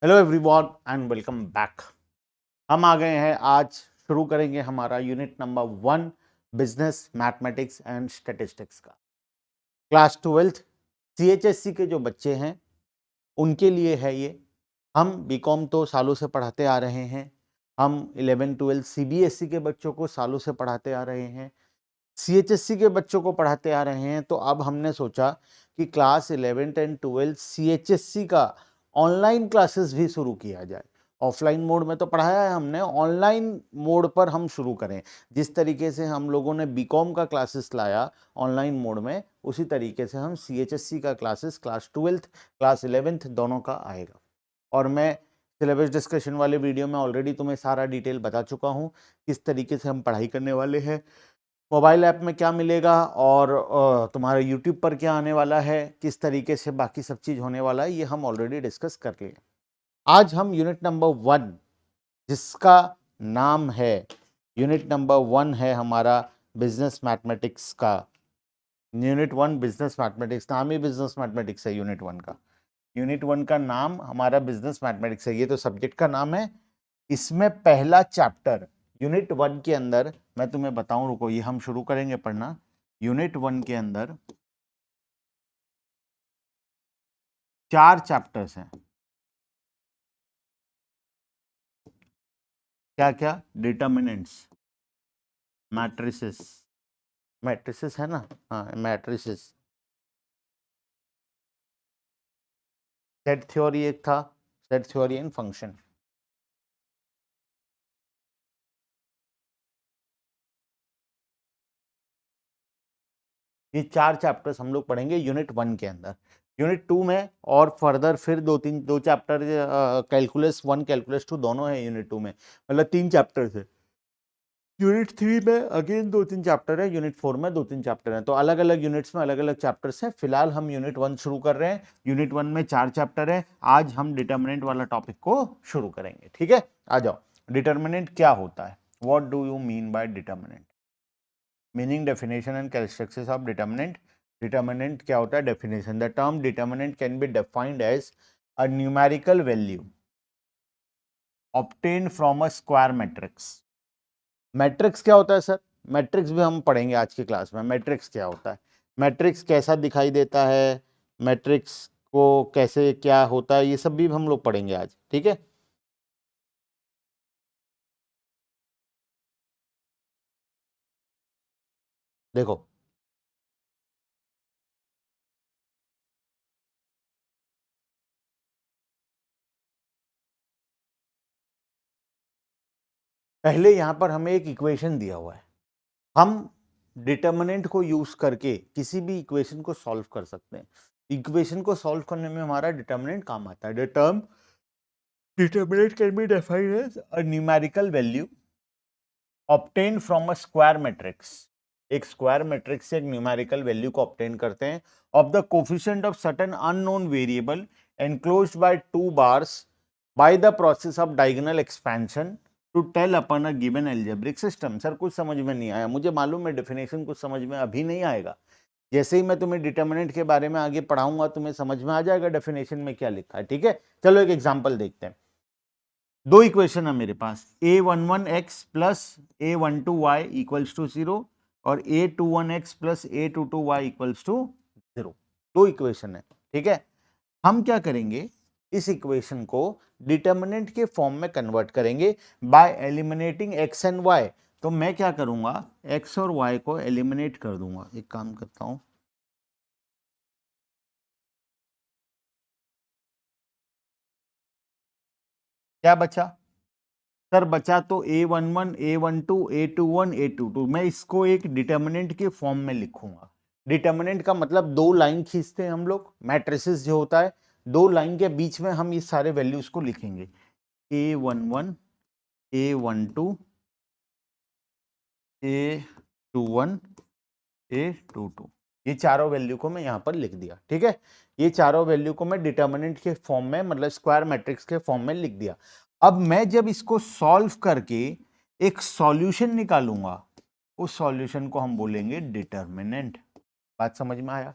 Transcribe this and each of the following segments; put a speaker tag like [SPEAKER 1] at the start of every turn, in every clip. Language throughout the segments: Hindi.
[SPEAKER 1] Hello everyone and welcome back. हम आ गए हैं, आज शुरू करेंगे हमारा unit number 1 business mathematics and statistics का। क्लास 12th सीएचएससी के जो बच्चे हैं उनके लिए है ये। हम बीकॉम तो सालों से पढ़ाते आ रहे हैं, हम 11-12 सीबीएसई के बच्चों को सालों से पढ़ाते आ रहे हैं, सीएचएससी के बच्चों को पढ़ाते आ रहे हैं। तो अब हमने सोचा कि क्लास 11th एंड 12 सीएचएससी का ऑनलाइन क्लासेस भी शुरू किया जाए। ऑफलाइन मोड में तो पढ़ाया है हमने, ऑनलाइन मोड पर हम शुरू करें। जिस तरीके से हम लोगों ने बीकॉम का क्लासेस लाया ऑनलाइन मोड में, उसी तरीके से हम सीएचएससी का classes class 12th class 11th दोनों का आएगा। और मैं सिलेबस डिस्कशन वाले वीडियो में ऑलरेडी तुम्हें सारा डिटेल बता चुका हूँ किस तरीके से हम पढ़ाई करने वाले हैं, मोबाइल ऐप में क्या मिलेगा और तुम्हारे यूट्यूब पर क्या आने वाला है, किस तरीके से बाकी सब चीज़ होने वाला है, ये हम ऑलरेडी डिस्कस कर लिए। आज हम यूनिट नंबर 1 जिसका नाम है, यूनिट नंबर 1 है हमारा बिजनेस मैथमेटिक्स का। यूनिट 1 बिजनेस मैथमेटिक्स, नाम ही बिजनेस मैथमेटिक्स है यूनिट 1 का। यूनिट 1 का नाम हमारा बिजनेस मैथमेटिक्स है, ये तो सब्जेक्ट का नाम है। इसमें पहला चैप्टर यूनिट 1 के अंदर मैं तुम्हें बताऊं, रुको, ये हम शुरू करेंगे पढ़ना। यूनिट 1 के अंदर 4 चैप्टर्स हैं। क्या क्या? डिटर्मिनेंट्स, मैट्रिसेस, मैट्रिसेस है ना, हाँ मैट्रिसेस, सेट थ्योरी एक था, सेट थ्योरी एंड फंक्शन। ये 4 चैप्टर्स हम लोग पढ़ेंगे यूनिट 1 के अंदर। यूनिट 2 में और फर्दर फिर दो चैप्टर, कैलकुलस 1 कैलकुलस 2 दोनों है यूनिट 2 में, मतलब 3 चैप्टर्स है। यूनिट 3 में अगेन 2-3 चैप्टर है, यूनिट 4 में 2-3 चैप्टर है, तो अलग अलग यूनिट्स में अलग अलग चैप्टर्स हैं। फिलहाल हम यूनिट 1 शुरू कर रहे हैं। यूनिट 1 में 4 चैप्टर है। आज हम डिटर्मिनेंट वाला टॉपिक को शुरू करेंगे, ठीक है? आ जाओ। डिटर्मिनेंट क्या होता है? What do you mean by determinant? Meaning, definition and characteristics of determinant. Determinant क्या होता है? Definition, the term determinant can be defined as a numerical value obtained from a square matrix। Matrix क्या होता है सर? मैट्रिक्स भी हम पढ़ेंगे आज की क्लास में। मैट्रिक्स क्या होता है, मैट्रिक्स कैसा दिखाई देता है, मैट्रिक्स को कैसे क्या होता है, ये सब भी हम लोग पढ़ेंगे आज, ठीक है? देखो, पहले यहां पर हमें एक इक्वेशन दिया हुआ है, हम डिटर्मिनेंट को यूज करके किसी भी इक्वेशन को सॉल्व कर सकते हैं। इक्वेशन को सॉल्व करने में हमारा डिटर्मिनेंट काम आता है। The term determinant can be defined as a numerical value obtain from a square matrix. एक स्क्वायर मैट्रिक्स से एक न्यूमेरिकल वैल्यू को ऑब्टेन करते हैं of the coefficient of certain unknown variable enclosed by 2 bars by the process of diagonal expansion to tell upon a given algebraic system. Sir कुछ समझ में नहीं आया, मुझे मालूम है डेफिनेशन कुछ समझ में अभी नहीं आएगा। जैसे ही मैं तुम्हें डिटर्मिनेंट के बारे में आगे पढ़ाऊंगा तुम्हें समझ में आ जाएगा डेफिनेशन में क्या लिखा है, ठीक है? चलो एक एग्जांपल देखते हैं। दो इक्वेशन है मेरे पास, a11x plus a12y equals to 0 और a21x plus a22y equals to 0। दो इक्वेशन है, ठीक है? हम क्या करेंगे, इस इक्वेशन को डिटर्मिनेंट के फॉर्म में कन्वर्ट करेंगे bye eliminating x and y। तो मैं क्या करूंगा, x और y को एलिमिनेट कर दूंगा। एक काम करता हूं, क्या बचा? सर बचा तो a11 a12 a21 a22। मैं इसको एक डिटर्मिनेंट के फॉर्म में लिखूंगा। डिटर्मिनेंट का मतलब दो लाइन खींचते हैं हम लोग, मैट्रिसेस जो होता है, दो लाइन के बीच में हम इस सारे वैल्यूज को लिखेंगे, a11 a12 a21 a22। ये चारों वैल्यू को मैं यहां पर लिख दिया, ठीक है? ये चारों वैल्यू को मैं डिटर्मिनेंट के फॉर्म में, मतलब स्क्वायर मैट्रिक्स के फॉर्म में लिख दिया। अब मैं जब इसको सॉल्व करके एक सॉल्यूशन निकालूंगा, उस सॉल्यूशन को हम बोलेंगे डिटर्मिनेंट। बात समझ में आया?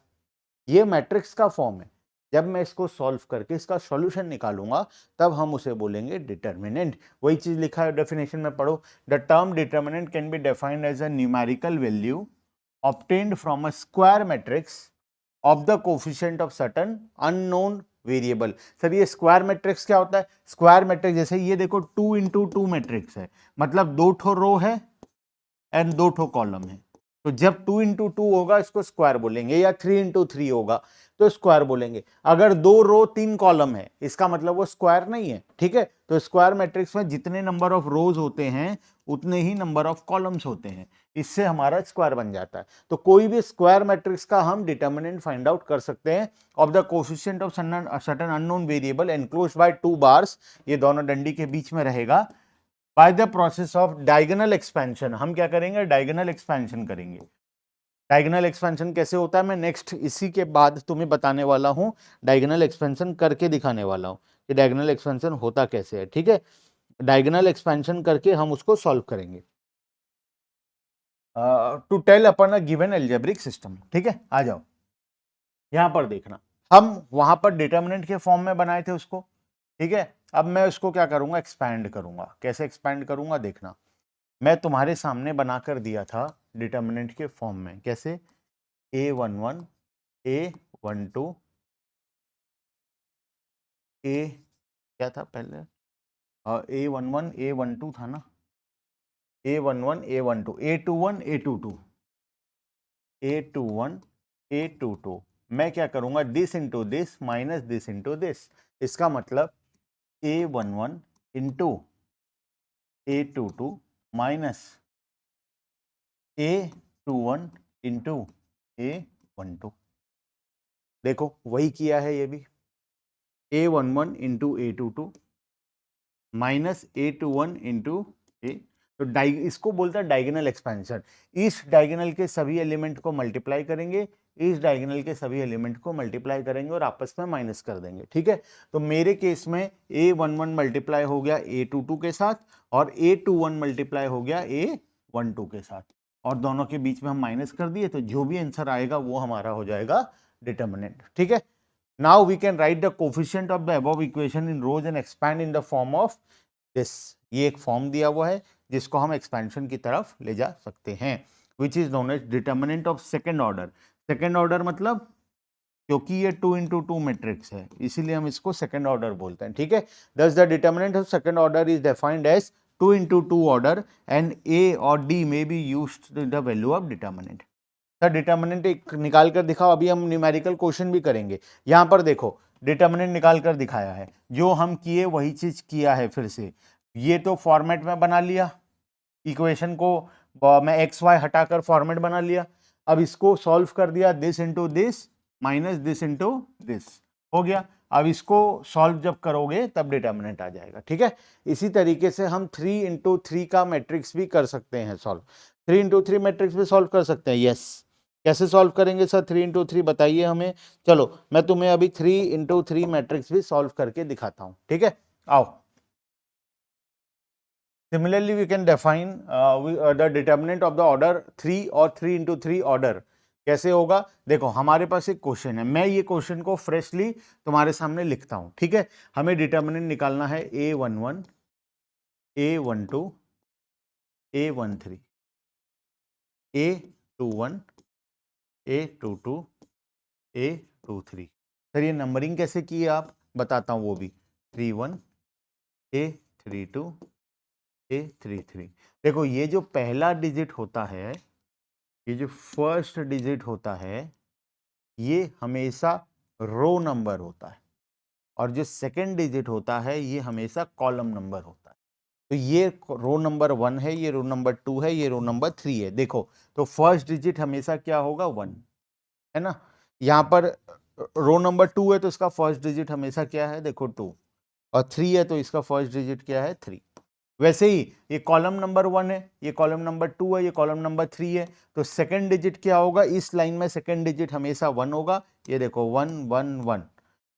[SPEAKER 1] ये मैट्रिक्स का फॉर्म है। जब मैं इसको सॉल्व करके इसका सॉल्यूशन निकालूंगा तब हम उसे बोलेंगे डिटर्मिनेंट। वही चीज लिखा है डेफिनेशन में, पढ़ो। The term determinant can be defined as a numerical value obtained from a square matrix of the coefficient of certain unknown variable. Sir ये स्क्वायर मैट्रिक्स क्या होता है? स्क्वायर मैट्रिक्स जैसे ये देखो 2x2 मैट्रिक्स है, मतलब 2 ठो रो है एंड 2 ठो कॉलम है। तो जब 2x2 होगा इसको स्क्वायर बोलेंगे, या 3x3 होगा तो स्क्वायर बोलेंगे। अगर 2 रो 3 कॉलम है इसका मतलब वो स्क्वायर नहीं है, ठीक है। तो स्क्वायर मैट्रिक्स में जितने नंबर ऑफ रोज होते हैं उतने ही नंबर ऑफ कॉलम्स होते हैं, इससे हमारा स्क्वायर बन जाता है। तो कोई भी स्क्वायर मैट्रिक्स का हम डिटर्मिनेंट फाइंड आउट कर सकते हैं of the coefficient of certain unknown variable enclosed by 2 bars, ये दोनों डंडी के बीच में रहेगा, bye the process of diagonal expansion. हम क्या करेंगे? डायगोनल एक्सपेंशन करेंगे। डायगोनल एक्सपेंशन कैसे होता है मैं नेक्स्ट इसी के बाद तुम्हें बताने वाला हूं, डायगोनल एक्सपेंशन करके दिखाने वाला हूं कि डायगोनल एक्सपेंशन होता कैसे है, ठीक है। डायगोनल एक्सपेंशन करके हम उसको सॉल्व करेंगे to tell upon a given algebraic system, ठीक है। आ जाओ यहां पर देखना, हम वहां पर डिटर्मिनेंट के फॉर्म में बनाए थे उसको, ठीक है। अब मैं उसको क्या करूंगा? एक्सपैंड करूंगा। कैसे एक्सपैंड करूंगा देखना, मैं तुम्हारे सामने बनाकर दिया था डिटर्मिनेंट के फॉर्म में। कैसे? A11 A12 ए क्या था पहले? A11 A12 था ना, A11 A12 A21 A22 A21 A22। मैं क्या करूंगा? This into this minus this into this. इसका मतलब A11 into A22 minus A21 into A12। देखो वही किया है ये भी, A11 into A22 minus A21 into ए। तो इसको बोलता है डायगोनल एक्सपेंशन। इस डायगोनल के सभी एलिमेंट को मल्टीप्लाई करेंगे, इस डायगोनल के सभी एलिमेंट को मल्टीप्लाई करेंगे और आपस में माइनस कर देंगे, ठीक है। तो मेरे केस में A11 मल्टीप्लाई हो गया A22 के साथ और A21 मल्टीप्लाई हो गया A12 के साथ, और दोनों के बीच में हम माइनस कर दिए, तो जो भी आंसर आएगा वो हमारा हो जाएगा डिटर्मिनेंट, ठीक है। Now we can write the coefficient of the above equation in rows and expand in the form of this। ये एक फॉर्म दिया हुआ है जिसको हम एक्सपेंशन की तरफ ले जा सकते हैं, which is known as determinant of second order। Second order मतलब क्योंकि ये 2x2 मैट्रिक्स है इसीलिए हम इसको सेकेंड ऑर्डर बोलते हैं, ठीक है। Thus the determinant of second order is defined as 2x2 order and A or D may be used to the value of determinant। Sir determinant एक निकाल कर दिखाओ। अभी हम न्यूमेरिकल क्वेश्चन भी करेंगे। यहां पर देखो डिटर्मिनेंट निकाल कर दिखाया है, जो हम किए वही चीज किया है फिर से। ये तो फॉर्मेट में बना लिया इक्वेशन को, मैं एक्स वाई हटाकर फॉर्मेट बना लिया। अब इसको सॉल्व कर दिया, this into this minus this into this हो गया। अब इसको सॉल्व जब करोगे तब डिटर्मिनेंट आ जाएगा, ठीक है। इसी तरीके से हम 3x3 का मैट्रिक्स भी कर सकते हैं सॉल्व। 3x3 मैट्रिक्स भी सॉल्व कर सकते हैं, यस। कैसे सॉल्व करेंगे सर 3x3 बताइए हमें। चलो मैं तुम्हें अभी 3x3 मैट्रिक्स भी सॉल्व करके दिखाता हूं, ठीक है। आओ। Similarly we can define the determinant of the order 3 और 3x3 ऑर्डर। कैसे होगा देखो, हमारे पास एक क्वेश्चन है, मैं ये क्वेश्चन को फ्रेशली तुम्हारे सामने लिखता हूं, ठीक है। हमें डिटर्मिनेंट निकालना है A11 A12 A13 A21 A22 A23। Sir ये नंबरिंग कैसे की है आप? बताता हूं वो भी। 31 A32 A33। देखो ये जो पहला डिजिट होता है, ये जो फर्स्ट डिजिट होता है, ये हमेशा रो नंबर होता है, और जो सेकंड डिजिट होता है ये हमेशा कॉलम नंबर होता है। तो ये रो नंबर 1 है, ये रो नंबर 2 है, ये रो नंबर 3 है। देखो तो फर्स्ट डिजिट हमेशा क्या होगा? 1 है ना। यहाँ पर रो नंबर 2 है तो इसका फर्स्ट डिजिट हमेशा क्या है? देखो 2, और 3 है तो इसका फर्स्ट डिजिट क्या है? 3। वैसे ही ये कॉलम नंबर 1 है, ये कॉलम नंबर 2 है, ये कॉलम नंबर 3 है, तो सेकंड डिजिट क्या होगा? इस लाइन में सेकंड डिजिट हमेशा 1 होगा। ये देखो 1 1 1।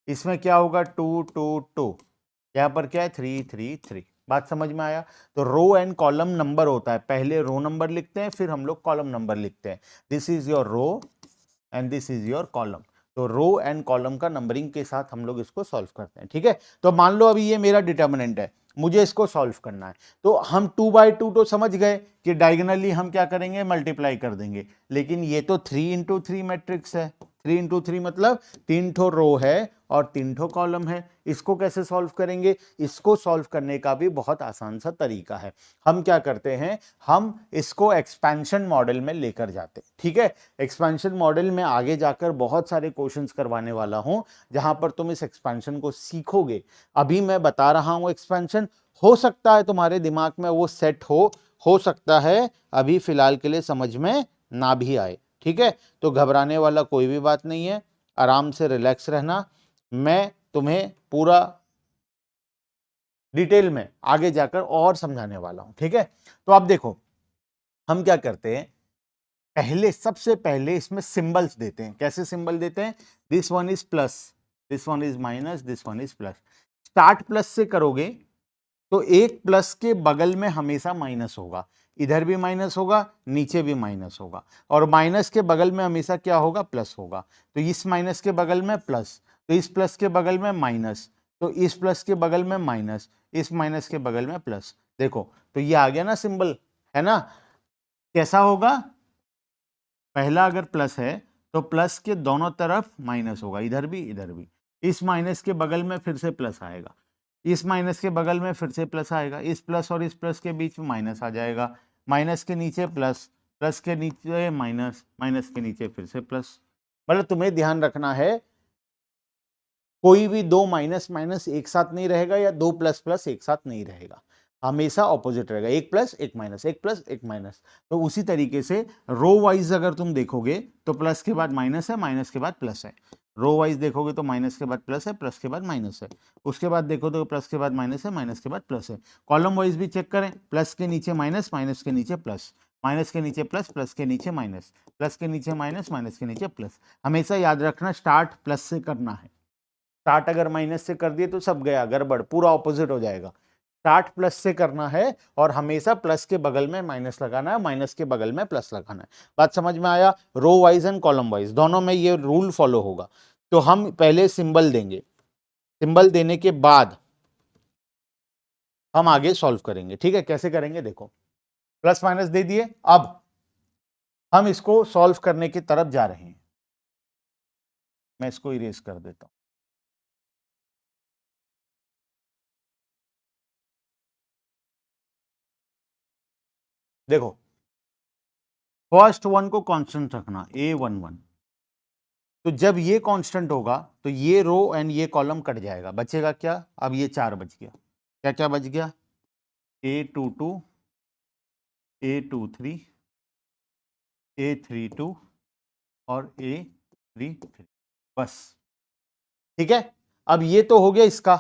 [SPEAKER 1] इसमें क्या होगा? 2 2 2। यहाँ पर क्या है? 3 3 3। बात समझ में आया? तो रो एंड कॉलम नंबर होता है, पहले रो नंबर लिखते हैं फिर हम लोग कॉलम नंबर लिखते हैं। This is your row and this is your column. तो रो एंड कॉलम का नंबरिंग के साथ हम लोग इसको सॉल्व करते हैं, ठीक है। तो मान लो अभी ये मेरा डिटर्मिनेंट है, मुझे इसको सॉल्व करना है, तो हम 2/2 तो समझ गए कि डायगोनली हम क्या करेंगे, मल्टीप्लाई कर देंगे। लेकिन ये तो 3x3 मैट्रिक्स है, 3x3 मतलब 3 ठो रो है और 3 ठो कॉलम है। इसको कैसे सॉल्व करेंगे? इसको सॉल्व करने का भी बहुत आसान सा तरीका है। हम क्या करते हैं, हम इसको एक्सपेंशन मॉडल में लेकर जाते हैं, ठीक है। एक्सपेंशन मॉडल में आगे जाकर बहुत सारे क्वेश्चंस करवाने वाला हूं, जहां पर तुम इस एक्सपेंशन को सीखोगे। अभी मैं बता रहा हूं एक्सपेंशन, हो सकता है तुम्हारे दिमाग में वो सेट हो सकता है अभी फिलहाल के लिए समझ में ना भी आए, ठीक है। तो घबराने वाला कोई भी बात नहीं है, आराम से रिलैक्स रहना। मैं तुम्हें पूरा डिटेल में आगे जाकर और समझाने वाला हूं, ठीक है। तो आप देखो, हम क्या करते हैं, पहले सबसे पहले इसमें सिंबल्स देते हैं। कैसे सिंबल देते हैं? This one is plus, this one is minus, this one is plus. Start plus से करोगे तो एक प्लस के बगल में हमेशा माइनस होगा, इधर भी माइनस होगा, नीचे भी माइनस होगा, और माइनस के बगल में हमेशा क्या होगा, प्लस होगा। तो इस माइनस के बगल में प्लस, तो इस प्लस के बगल में माइनस, तो इस प्लस के बगल में माइनस, इस माइनस के बगल में प्लस। देखो तो ये आ गया ना सिंबल, है ना। कैसा होगा? पहला अगर प्लस है तो प्लस के दोनों तरफ माइनस होगा, इधर भी इधर भी। इस माइनस के बगल में फिर से प्लस आएगा, इस माइनस के बगल में फिर से प्लस आएगा, इस प्लस और इस प्लस के बीच में माइनस आ जाएगा, माइनस के नीचे प्लस, प्लस के नीचे माइनस, माइनस के नीचे फिर से प्लस। मतलब तुम्हें ध्यान रखना है, कोई भी दो माइनस माइनस एक साथ नहीं रहेगा या दो प्लस प्लस एक साथ नहीं रहेगा, हमेशा ऑपोजिट रहेगा, एक प्लस एक माइनस, एक प्लस एक माइनस। तो उसी तरीके से रो वाइज अगर तुम देखोगे तो प्लस के बाद माइनस है, माइनस के बाद प्लस है। रो वाइज देखोगे तो माइनस के बाद प्लस है, प्लस के बाद माइनस है। उसके बाद देखो तो प्लस के बाद माइनस है, माइनस के बाद प्लस है। कॉलम वाइज भी चेक करें, प्लस के नीचे माइनस, माइनस के नीचे प्लस, माइनस के नीचे प्लस, प्लस के नीचे माइनस, प्लस के नीचे माइनस, माइनस के नीचे प्लस। हमेशा याद रखना स्टार्ट प्लस से करना है। स्टार्ट अगर माइनस से कर दिए तो सब गया, गड़बड़, पूरा ऑपोजिट हो जाएगा। स्टार्ट प्लस से करना है और हमेशा प्लस के बगल में माइनस लगाना है, माइनस के बगल में प्लस लगाना है। बात समझ में आया? Row wise and column wise दोनों में ये रूल फॉलो होगा। तो हम पहले सिंबल देंगे, सिंबल देने के बाद हम आगे सॉल्व करेंगे, ठीक है। कैसे करेंगे देखो, प्लस माइनस दे दिए, अब हम इसको सॉल्व करने की तरफ जा रहे हैं। मैं इसको इरेज कर देता हूं। देखो, फर्स्ट वन को कांस्टेंट रखना, A11। तो जब ये कांस्टेंट होगा तो ये रो एंड ये कॉलम कट जाएगा, बचेगा क्या? अब ये 4 बच गया। क्या क्या बच गया? A22, A23, A32 और A33, बस, ठीक है। अब ये तो हो गया इसका,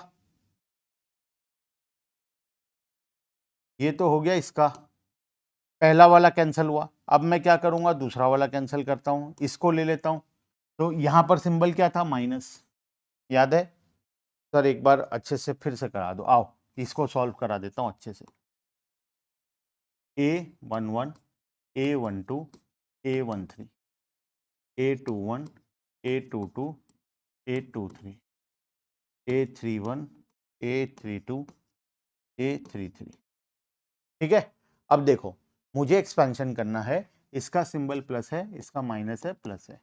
[SPEAKER 1] ये तो हो गया इसका, पहला वाला कैंसिल हुआ। अब मैं क्या करूंगा, दूसरा वाला कैंसिल करता हूं, इसको ले लेता हूं। तो यहां पर सिंबल क्या था? माइनस, याद है? सर एक बार अच्छे से फिर से करा दो, आओ इसको सॉल्व करा देता हूं अच्छे से। A11, A12, A13, A21, A22, A23, A31, A32, A33, ठीक है। अब देखो, मुझे एक्सपेंशन करना है, इसका सिंबल प्लस है, इसका माइनस है, प्लस है,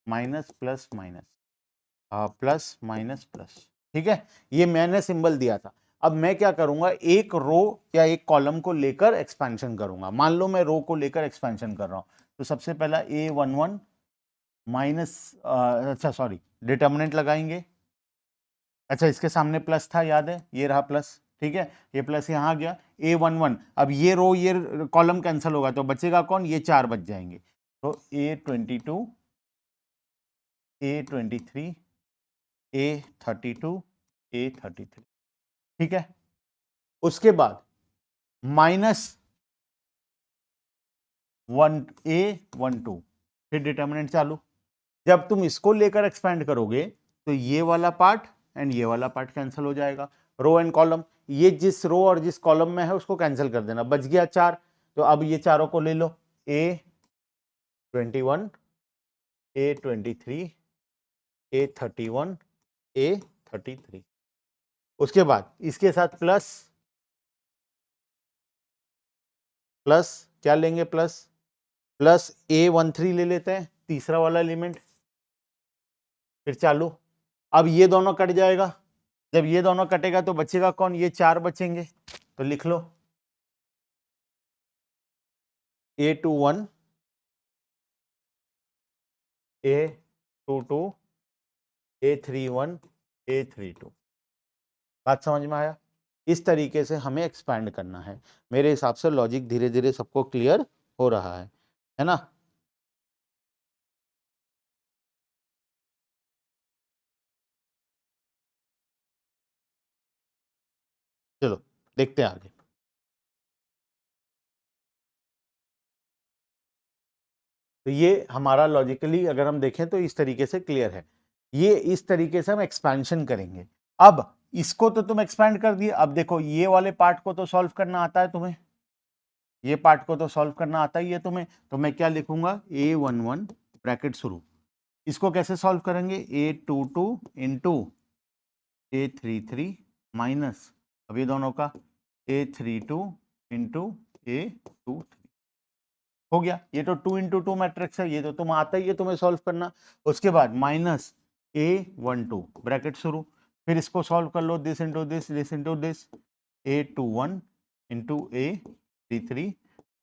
[SPEAKER 1] minus plus minus, plus minus plus, ठीक है। ये मैंने सिंबल दिया था। अब मैं क्या करूंगा, एक रो या एक कॉलम को लेकर एक्सपेंशन करूंगा। मान लो मैं रो को लेकर एक्सपेंशन कर रहा हूं, तो सबसे पहला A11 माइनस, अच्छा सॉरी, डिटर्मिनेंट लगाएंगे। अच्छा, इसके सामने प्लस था, याद है? ये रहा प्लस, ठीक है। ये प्लस यहाँ आ गया, A11। अब ये रो ये कॉलम कैंसिल होगा तो बचेगा कौन? ये 4 बच जाएंगे। तो A22, A23, A32, A33, ठीक है। उसके बाद माइनस A12, फिर डिटर्मिनेंट चालू। जब तुम इसको लेकर एक्सपेंड करोगे तो ये वाला पार्ट एंड ये वाला पार्ट कैंसिल हो जाएगा, रो एंड कॉलम। ये जिस रो और जिस कॉलम में है उसको कैंसिल कर देना, बच गया 4। तो अब ये चारों को ले लो, A21, A23, A31 A33। उसके बाद इसके साथ प्लस क्या लेंगे, प्लस A13 ले लेते हैं, तीसरा वाला एलिमेंट, फिर चालू। अब ये दोनों कट जाएगा, जब ये दोनों कटेगा तो बचेगा कौन, ये 4 बचेंगे, तो लिख लो A21 A22 A31 A32। बात समझ में आया? इस तरीके से हमें एक्सपैंड करना है। मेरे हिसाब से लॉजिक धीरे धीरे सबको क्लियर हो रहा है ना? चलो देखते हैं आगे। तो ये हमारा लॉजिकली अगर हम देखें तो इस तरीके से क्लियर है। ये इस तरीके से हम एक्सपेंशन करेंगे। अब इसको तो तुम एक्सपैंड कर दिए, अब देखो ये वाले पार्ट को तो सॉल्व करना आता है तुम्हें, ये पार्ट को तो सॉल्व करना आता ही है तुम्हें। तो मैं क्या लिखूंगा, A11 ब्रैकेट शुरू, इसको कैसे सॉल्व करेंगे, A22 इंटू A33 माइनस, अब ये दोनों का A32 इंटू A23 हो गया। ये तो 2 इंटू 2 मैट्रिक्स है, ये तो तुम आता ही है तुम्हें सॉल्व करना। उसके बाद माइनस A12 ब्रैकेट शुरू, फिर इसको सॉल्व कर लो, this into this into this, A21 into A33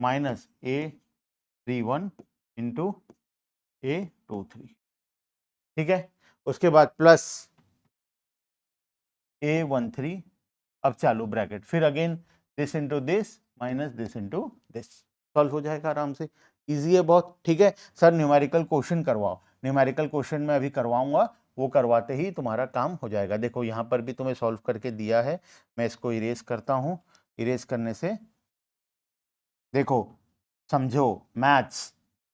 [SPEAKER 1] minus A31 into A23। ठीक है, उसके बाद प्लस A13, अब चालू ब्रैकेट, फिर again this into this minus this into this, solve हो जाएगा आराम से। इजी है बहुत। ठीक है सर, न्यूमेरिकल क्वेश्चन करवाओ, न्यूमेरिकल क्वेश्चन में अभी करवाऊंगा, वो करवाते ही तुम्हारा काम हो जाएगा। देखो यहाँ पर भी तुम्हें सॉल्व करके दिया है, मैं इसको इरेज करता हूँ। इरेज करने से देखो, समझो, मैथ्स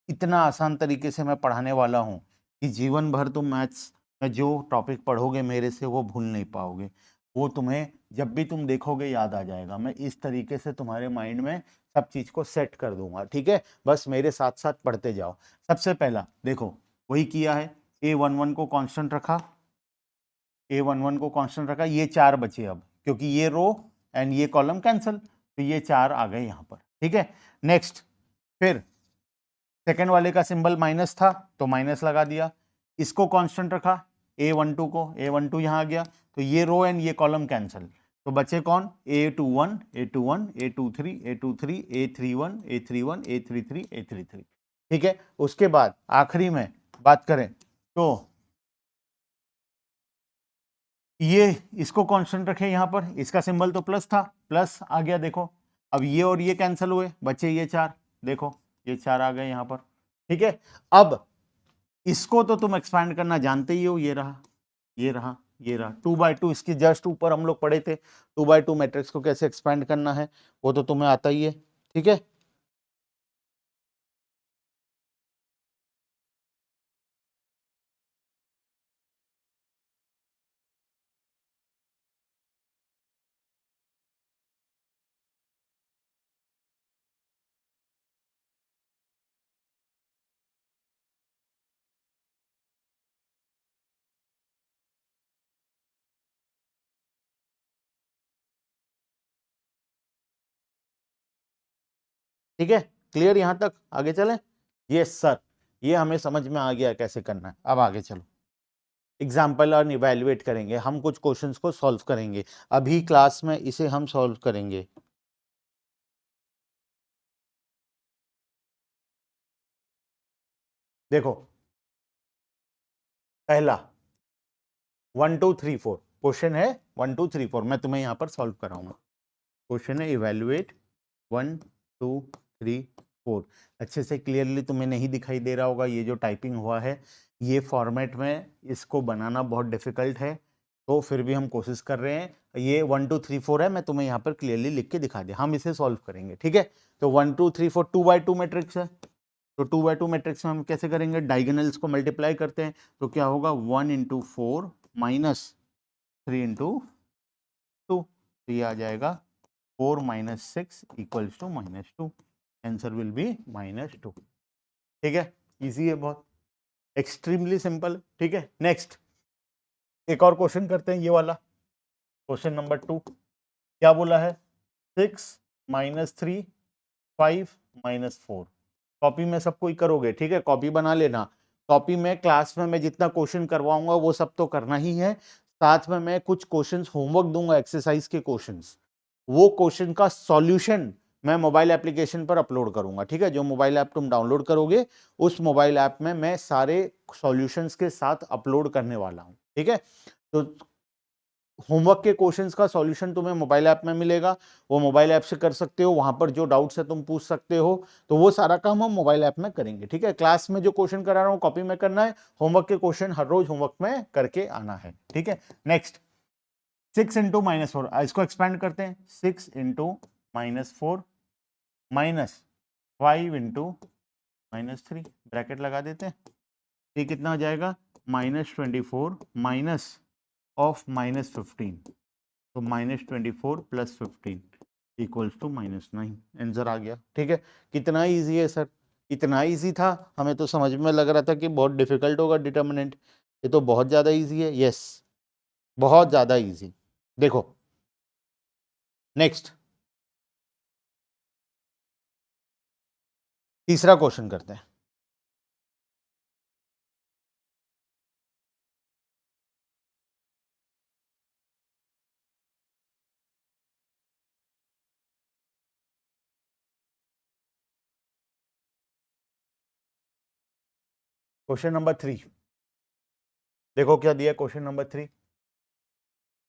[SPEAKER 1] इतना आसान तरीके से मैं पढ़ाने वाला हूँ कि जीवन भर तुम मैथ्स में जो टॉपिक पढ़ोगे मेरे से वो भूल नहीं पाओगे। वो तुम्हें जब भी तुम देखोगे याद आ जाएगा। मैं इस तरीके से तुम्हारे माइंड में सब चीज़ को सेट कर दूंगा। ठीक है, बस मेरे साथ साथ पढ़ते जाओ। सबसे पहला देखो, वही किया है, A11 को कांस्टेंट रखा, A11 को कांस्टेंट रखा, ये 4 बचे अब, क्योंकि ये रो एंड ये कॉलम कैंसिल, तो ये 4 आ गए यहाँ पर। ठीक है, नेक्स्ट, फिर सेकेंड वाले का सिंबल माइनस था तो माइनस लगा दिया, इसको कांस्टेंट रखा, A12 को, A12 यहाँ आ गया, तो ये रो एंड ये कॉलम कैंसिल, तो बचे कौन, A21 A21 A23 A23 A31 A31 A33 A33। ठीक है, उसके बाद आखिरी में बात करें तो ये इसको कांस्टेंट रखे यहाँ पर, इसका सिंबल तो प्लस था, प्लस आ गया देखो। अब ये और ये कैंसिल हुए, बचे ये 4, देखो ये 4 आ गए यहाँ पर। ठीक है, अब इसको तो तुम एक्सपैंड करना जानते ही हो, ये रहा ये रहा ये रहा 2/2, इसके जस्ट ऊपर हम लोग पढ़े थे 2/2 मैट्रिक्स को कैसे एक्सपैंड करना है, वो तो तुम्हें आता ही है। ठीक है, ठीक है, क्लियर यहां तक, आगे चलें। यस सर, ये हमें समझ में आ गया कैसे करना है। अब आगे चलो, एग्जाम्पल और इवेल्युएट करेंगे, हम कुछ क्वेश्चंस को सॉल्व करेंगे, अभी क्लास में इसे हम सॉल्व करेंगे। देखो, पहला 1 2 3 4 क्वेश्चन है, 1 2 3 4 मैं तुम्हें यहां पर सॉल्व कराऊंगा। क्वेश्चन है इवेल्युएट 1 2 3 4। अच्छे से क्लियरली तुम्हें नहीं दिखाई दे रहा होगा, ये जो टाइपिंग हुआ है ये फॉर्मेट में इसको बनाना बहुत डिफिकल्ट है, तो फिर भी हम कोशिश कर रहे हैं। ये 1 2 3 4 है, मैं तुम्हें यहाँ पर क्लियरली लिख के दिखा दिया, हम इसे सॉल्व करेंगे। ठीक है, तो 1 2 3 4 2/2 मैट्रिक्स है, तो 2/2 मैट्रिक्स में हम कैसे करेंगे, डायगोनल्स को मल्टीप्लाई करते हैं, तो क्या होगा 1 इंटू 4 माइनस 3 इंटू 2, तो ये आ जाएगा 4 minus 6 equals to -2, answer will be -2। ठीक है, इजी है बहुत, एक्सट्रीमली सिंपल। ठीक है, नेक्स्ट एक और क्वेश्चन करते हैं, ये वाला क्वेश्चन नंबर 2। क्या बोला है? 6 माइनस 3 5 माइनस 4। कॉपी में सब कोई करोगे, ठीक है, कॉपी बना लेना। कॉपी में क्लास में मैं जितना क्वेश्चन करवाऊंगा वो सब तो करना ही है, साथ में मैं कुछ क्वेश्चंस होमवर्क दूंगा, एक्सरसाइज के क्वेश्चंस। वो क्वेश्चन का सॉल्यूशन मैं मोबाइल एप्लीकेशन पर अपलोड करूंगा, ठीक है। जो मोबाइल ऐप तुम डाउनलोड करोगे उस मोबाइल ऐप में मैं सारे सॉल्यूशंस के साथ अपलोड करने वाला हूं, ठीक है। तो होमवर्क के क्वेश्चंस का सॉल्यूशन तुम्हें मोबाइल ऐप में मिलेगा, वो मोबाइल ऐप से कर सकते हो, वहां पर जो डाउट्स है तुम पूछ सकते हो। तो वो सारा काम हम मोबाइल ऐप में करेंगे, ठीक है। क्लास में जो क्वेश्चन करा रहा हूं कॉपी में करना है, होमवर्क के क्वेश्चन हर रोज होमवर्क में करके आना है, ठीक है। नेक्स्ट, 6 इंटू माइनस 4, इसको एक्सपेंड करते हैं। 6 into minus 4 minus 5 into minus 3, bracket लगा देते हैं। ये कितना हो जाएगा? -24 माइनस ऑफ -15, तो -24 प्लस 15 इक्वल्स टू -9। आंसर आ गया, ठीक है। कितना इजी है सर, इतना इजी था, हमें तो समझ में लग रहा था कि बहुत डिफिकल्ट होगा डिटर्मिनेंट, ये तो बहुत ज्यादा इजी है। यस, बहुत ज्यादा इजी। देखो नेक्स्ट, तीसरा क्वेश्चन करते हैं। क्वेश्चन नंबर 3, देखो क्या दिया question number 3।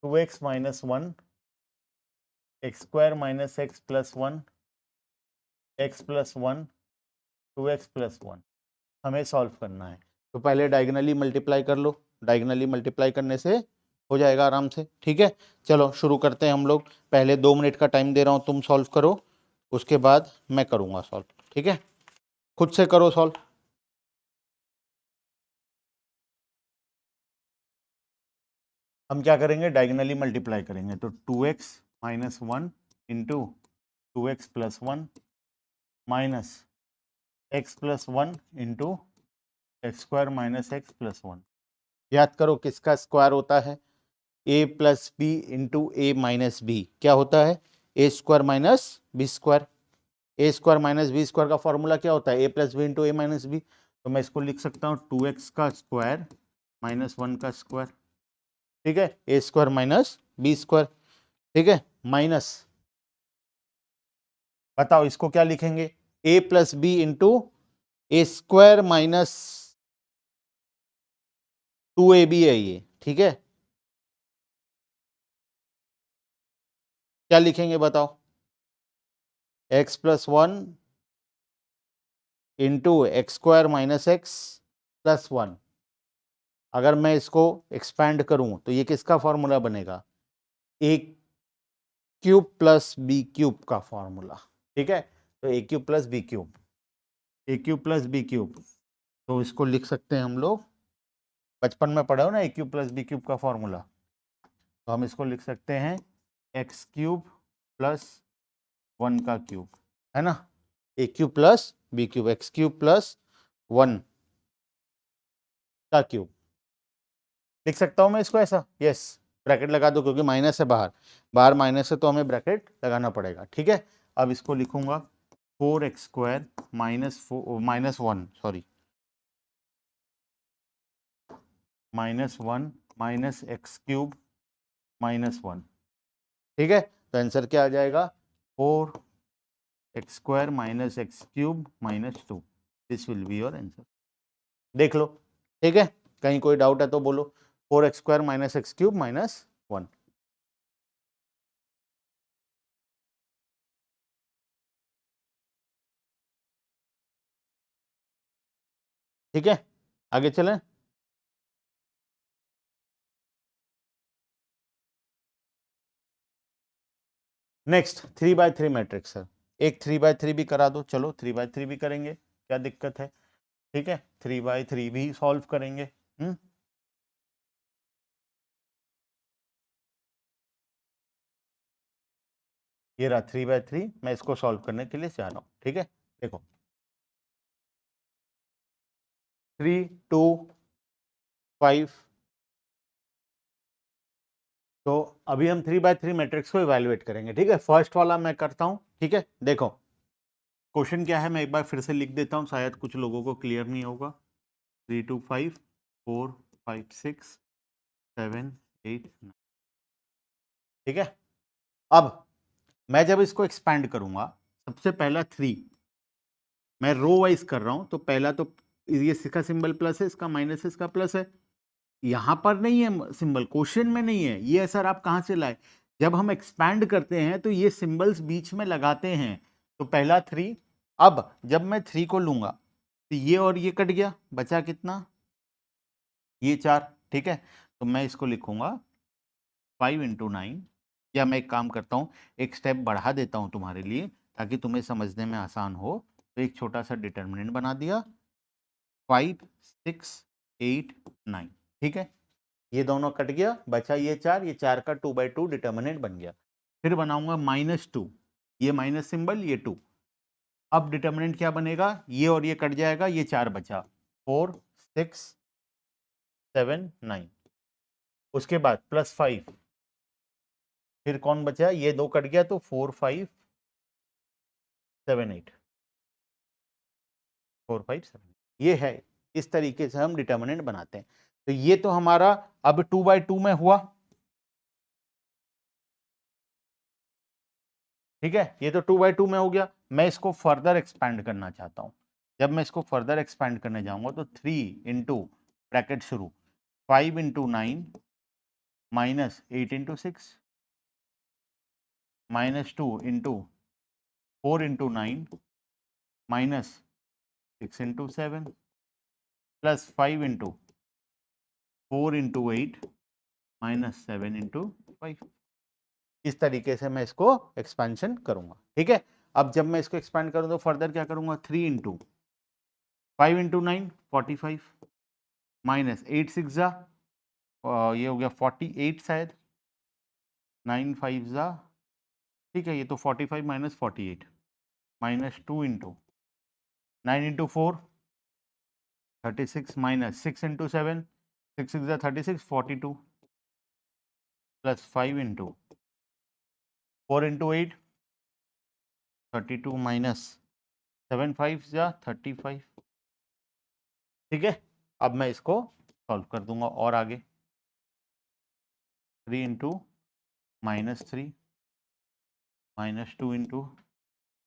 [SPEAKER 1] 2x minus 1 x square minus x plus 1 x plus 1 2x plus 1 हमें सॉल्व करना है। तो पहले डायगनली मल्टीप्लाई कर लो, डायगनली मल्टीप्लाई करने से हो जाएगा आराम से, ठीक है। चलो शुरू करते हैं हम लोग। पहले 2 मिनट का टाइम दे रहा हूं, तुम सॉल्व करो, उसके बाद मैं करूंगा सॉल्व, ठीक है। खुद से करो सॉल्व। हम क्या करेंगे? डायगनली मल्टीप्लाई करेंगे। तो 2x minus 1 into 2x plus 1 minus x plus 1 into x square minus x plus 1। याद करो किसका स्क्वायर होता है? ए प्लस बी इंटू ए माइनस बी क्या होता है? ए स्क्वायर माइनस बी स्क्वायर। ए स्क्वायर माइनस बी स्क्वायर का फॉर्मूला क्या होता है? ए प्लस बी इंटू ए माइनस बी। तो मैं इसको लिख सकता हूँ 2x का स्क्वायर माइनस 1 का स्क्वायर, ठीक है, ए स्क्वायर माइनस बी स्क्वायर, ठीक है। माइनस, बताओ इसको क्या लिखेंगे? ए प्लस बी इंटू ए स्क्वायर माइनस 2ab है ये, ठीक है। क्या लिखेंगे बताओ? X plus 1 into x square minus x plus 1। अगर मैं इसको एक्सपैंड करूं तो ये किसका फॉर्मूला बनेगा? ए क्यूब प्लस बी क्यूब का फॉर्मूला, ठीक है। तो ए क्यूब प्लस बी क्यूब, ए क्यूब प्लस बी क्यूब, तो इसको लिख सकते हैं हम लोग, बचपन में पढ़ा हो ना A cube plus B cube का फॉर्मूला। तो हम इसको लिख सकते हैं एक्स क्यूब प्लस 1 का क्यूब, है ना। A cube plus B cube, X cube plus 1 का क्यूब। लिख सकता हूं मैं इसको ऐसा? यस, ब्रैकेट लगा दो क्योंकि माइनस है बाहर, बाहर माइनस है तो हमें ब्रैकेट लगाना पड़ेगा, ठीक है। अब इसको लिखूंगा 4x square minus 1 sorry -1 minus x cube -1, ठीक है। तो आंसर क्या आ जाएगा? 4x square minus x cube -2। This will be your answer. देख लो, ठीक है। कहीं कोई डाउट है तो बोलो। 4x square minus x cube -1, ठीक है। आगे चलें। नेक्स्ट 3x3 मैट्रिक्स है। एक 3x3 भी करा दो, चलो 3x3 भी करेंगे, क्या दिक्कत है, ठीक है। 3x3 भी सॉल्व करेंगे। ये रहा 3x3, मैं इसको सॉल्व करने के लिए चाह रहा हूं, ठीक है। देखो 3 2 5 तो अभी हम 3x3 मैट्रिक्स को इवेल्युएट करेंगे, ठीक है। फर्स्ट वाला मैं करता हूं, ठीक है। देखो क्वेश्चन क्या है, मैं एक बार फिर से लिख देता हूं, शायद कुछ लोगों को क्लियर नहीं होगा। 3 2 5 4 5 6 7 8 9, ठीक है। अब मैं जब इसको एक्सपैंड करूंगा, सबसे पहला 3 मैं रो वाइज कर रहा हूं, तो पहला तो ये इसका सिंबल प्लस है, इसका माइनस है, इसका प्लस है। यहां पर नहीं है सिंबल, क्वेश्चन में नहीं है ये सर, आप कहां से लाए। जब हम एक्सपैंड करते हैं तो ये सिंबल्स बीच में लगाते हैं। तो पहला 3, अब जब मैं 3 को लूंगा तो ये और ये कट गया, बचा कितना, ये 4, ठीक है। तो मैं इसको लिखूंगा 5 × 9, या मैं एक काम करता हूं, एक स्टेप बढ़ा देता हूं तुम्हारे लिए ताकि तुम्हें समझने में आसान हो। तो एक छोटा सा डिटर्मिनेंट बना दिया, 5 6 8 9, ठीक है। ये दोनों कट गया, बचा ये 4, ये 4 का 2/2 डिटर्मिनेंट बन गया। फिर बनाऊंगा -2, ये माइनस सिंबल, ये 2। अब डिटर्मिनेंट क्या बनेगा, ये और ये कट जाएगा, ये 4 बचा, 4 6 7 9। उसके बाद +5, फिर कौन बचा, ये 2 कट गया, तो 4 5 7 8, 4 5 7। ये है, इस तरीके से हम डिटर्मिनेंट बनाते हैं। तो ये तो हमारा अब 2/2 में हुआ, ठीक है। ये तो 2/2 में हो गया। मैं इसको फर्दर एक्सपैंड करना चाहता हूं। जब मैं इसको फर्दर एक्सपैंड करने जाऊंगा तो 3 इंटू ब्रैकेट शुरू 5 × 9 -8 × 6 -2 इंटू 4 × 9 -6 × 7 +5 इंटू 4 × 8 -7 × 5। इस तरीके से मैं इसको एक्सपेंशन करूंगा, ठीक है। अब जब मैं इसको एक्सपेंड करूं तो फर्दर क्या करूंगा, 3 इंटू 5 × 9 45 -8 6 जा, ये हो गया 48 शायद, 9 5 जा, ठीक है। ये तो 45 -48 -2 इंटू 9 इंटू 4 36 -6 इंटू 7 6 6 जा 36 42 +5 इंटू 4 इंटू 8 32 -7 5 जा 35, ठीक है। अब मैं इसको सॉल्व कर दूंगा और आगे 3 इंटू -3 -2 इंटू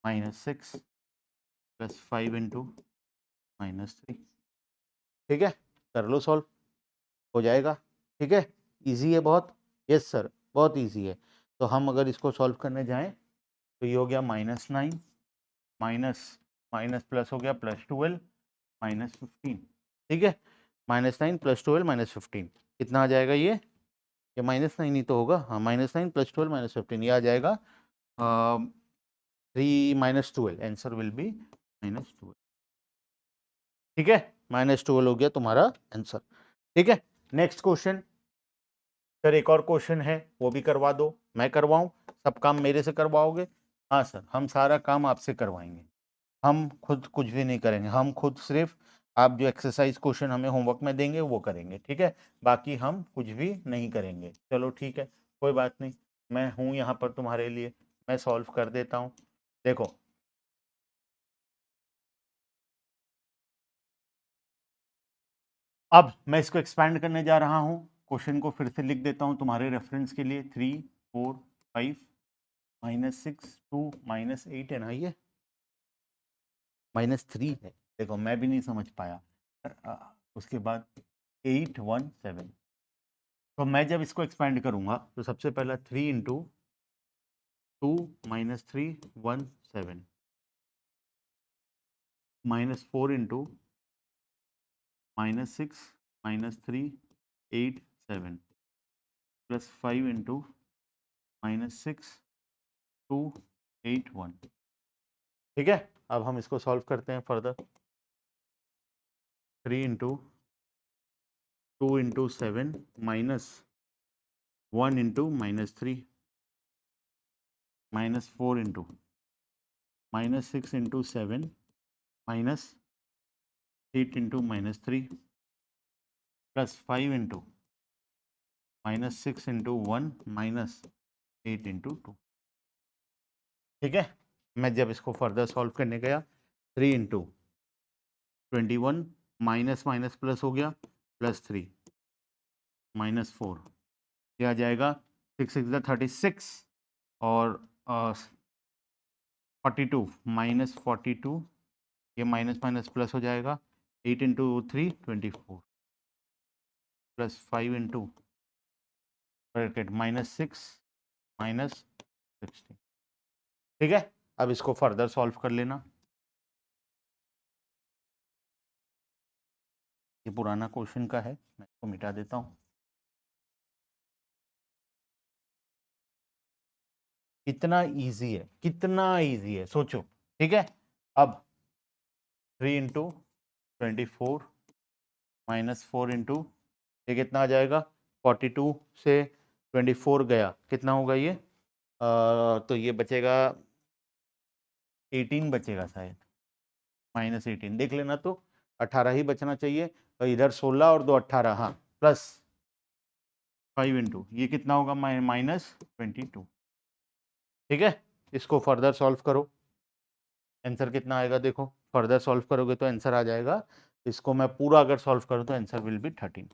[SPEAKER 1] -6 +5 इंटू -3, ठीक है। कर लो सॉल्व, हो जाएगा, ठीक है। इजी है बहुत, यस सर, बहुत इजी है। तो हम अगर इसको सॉल्व करने जाएं तो ये हो गया -9 माइनस माइनस प्लस हो गया +12 -15, ठीक है। -9 +12 -15 कितना आ जाएगा, ये -9 ही तो होगा, हाँ। -9 +12 -15 ये आ जाएगा 3 -12, आंसर विल बी -12, ठीक है। -12 हो गया तुम्हारा आंसर, ठीक है। नेक्स्ट क्वेश्चन, सर एक और क्वेश्चन है, वो भी करवा दो। मैं करवाऊं, सब काम मेरे से करवाओगे? हाँ सर, हम सारा काम आपसे करवाएंगे, हम खुद कुछ भी नहीं करेंगे। हम खुद सिर्फ आप जो एक्सरसाइज क्वेश्चन हमें होमवर्क में देंगे वो करेंगे, ठीक है। बाकी हम कुछ भी नहीं करेंगे। चलो ठीक है, कोई बात नहीं, मैं हूं यहाँ पर तुम्हारे लिए, मैं सॉल्व कर देता हूँ। देखो अब मैं इसको एक्सपैंड करने जा रहा हूँ, क्वेश्चन को फिर से लिख देता हूँ तुम्हारे रेफरेंस के लिए। 3 4 5 -6 2 -8 है ना, ये -3 है। देखो मैं भी नहीं समझ पाया। उसके बाद 8 1 7, तो मैं जब इसको एक्सपैंड करूंगा तो सबसे पहला 3 इंटू 2 -3 1 7 -4 इंटू -6 -3 8 7 +5 इंटू -6 2 8 1, ठीक है। अब हम इसको सॉल्व करते हैं further. 3 into 2 into 7 -1 into -3 -4 into -6 into 7 -8 into -3 +5 into -6 into 1 -8 into 2। ठीक है, मैं जब इसको फर्दर सॉल्व करने गया 3 इंटू 21 माइनस माइनस प्लस हो गया +3 -4, ये आ जाएगा 6 6 36 और 42 -42, ये माइनस माइनस प्लस हो जाएगा 8 इंटू 3 24 +5 इंटू ब्रैकेट -6 -16। ठीक है, अब इसको फर्दर सॉल्व कर लेना। ये पुराना क्वेश्चन का है, मैं इसको मिटा देता हूँ। कितना इजी है, कितना इजी है, सोचो। ठीक है, अब 3 इंटू 24 -4 इंटू, ये कितना आ जाएगा 42 से 24 गया, कितना होगा ये तो ये बचेगा 18 बचेगा शायद, -18 देख लेना, तो 18 ही बचना चाहिए। तो इधर 16 और 2 18, हाँ, प्लस 5 इंटू, ये कितना होगा -22। ठीक है, इसको फर्दर सॉल्व करो, आंसर कितना आएगा देखो, फर्दर सॉल्व करोगे तो आंसर आ जाएगा, इसको मैं पूरा अगर सॉल्व करूं तो आंसर विल बी 13।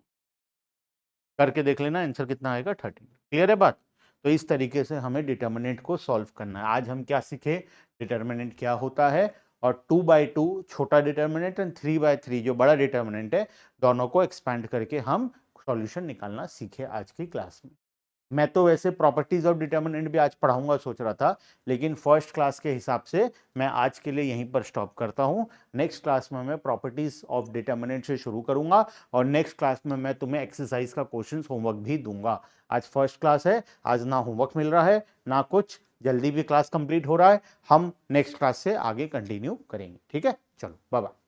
[SPEAKER 1] करके देख लेना आंसर कितना आएगा 13। क्लियर है बात? तो इस तरीके से हमें डिटर्मिनेंट को सॉल्व करना है। आज हम क्या सीखे, डिटर्मिनेंट क्या होता है, और 2/2 छोटा डिटर्मिनेंट एंड 3/3 जो बड़ा डिटर्मिनेंट है, दोनों को एक्सपैंड करके हम सॉल्यूशन निकालना सीखे आज की क्लास में। मैं तो वैसे प्रॉपर्टीज ऑफ डिटर्मिनेंट भी आज पढ़ाऊंगा सोच रहा था, लेकिन फर्स्ट क्लास के हिसाब से मैं आज के लिए यहीं पर स्टॉप करता हूं। नेक्स्ट क्लास में मैं प्रॉपर्टीज ऑफ डिटर्मिनेंट से शुरू करूंगा, और नेक्स्ट क्लास में मैं तुम्हें एक्सरसाइज का क्वेश्चन होमवर्क भी दूंगा। आज फर्स्ट क्लास है, आज ना होमवर्क मिल रहा है ना कुछ, जल्दी भी क्लास कंप्लीट हो रहा है। हम नेक्स्ट क्लास से आगे कंटिन्यू करेंगे। ठीक है, चलो बाय बाय।